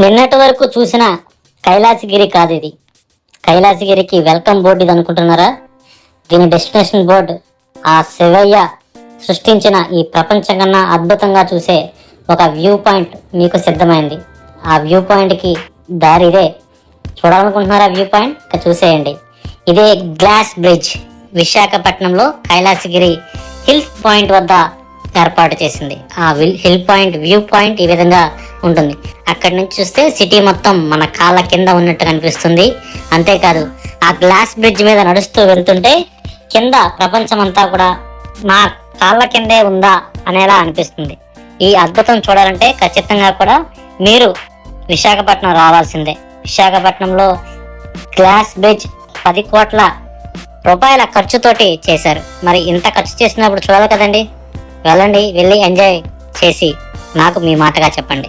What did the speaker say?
నిన్నటి వరకు చూసిన కైలాసగిరి కాదు ఇది. కైలాసగిరికి వెల్కమ్ బోర్డు ఇది అనుకుంటున్నారా? దీని డెస్టినేషన్ బోర్డు ఆ శివయ్య సృష్టించిన ఈ ప్రపంచం కన్నా అద్భుతంగా చూసే ఒక వ్యూ పాయింట్ మీకు సిద్ధమైంది. ఆ వ్యూ పాయింట్కి దారి ఇదే. చూడాలనుకుంటున్నారా వ్యూ పాయింట్? ఇక చూసేయండి. ఇదే గ్లాస్ బ్రిడ్జ్ విశాఖపట్నంలో కైలాసగిరి హిల్ పాయింట్ వద్ద ఏర్పాటు చేసింది. ఆ హిల్ పాయింట్ వ్యూ పాయింట్ ఈ విధంగా ఉంటుంది. అక్కడి నుంచి చూస్తే సిటీ మొత్తం మన కాళ్ళ కింద ఉన్నట్టు కనిపిస్తుంది. అంతేకాదు ఆ గ్లాస్ బ్రిడ్జ్ మీద నడుస్తూ వెళ్తుంటే కింద ప్రపంచం అంతా కూడా నా కాళ్ళ కిందే ఉందా అనేలా అనిపిస్తుంది. ఈ అద్భుతం చూడాలంటే ఖచ్చితంగా కూడా మీరు విశాఖపట్నం రావాల్సిందే. విశాఖపట్నంలో గ్లాస్ బ్రిడ్జ్ 10 కోట్ల రూపాయల ఖర్చుతోటి చేశారు. మరి ఇంత ఖర్చు చేసినప్పుడు చూడాలి కదండి. వెళ్ళండి, వెళ్ళి ఎంజాయ్ చేసి నాకు మీ మాటగా చెప్పండి.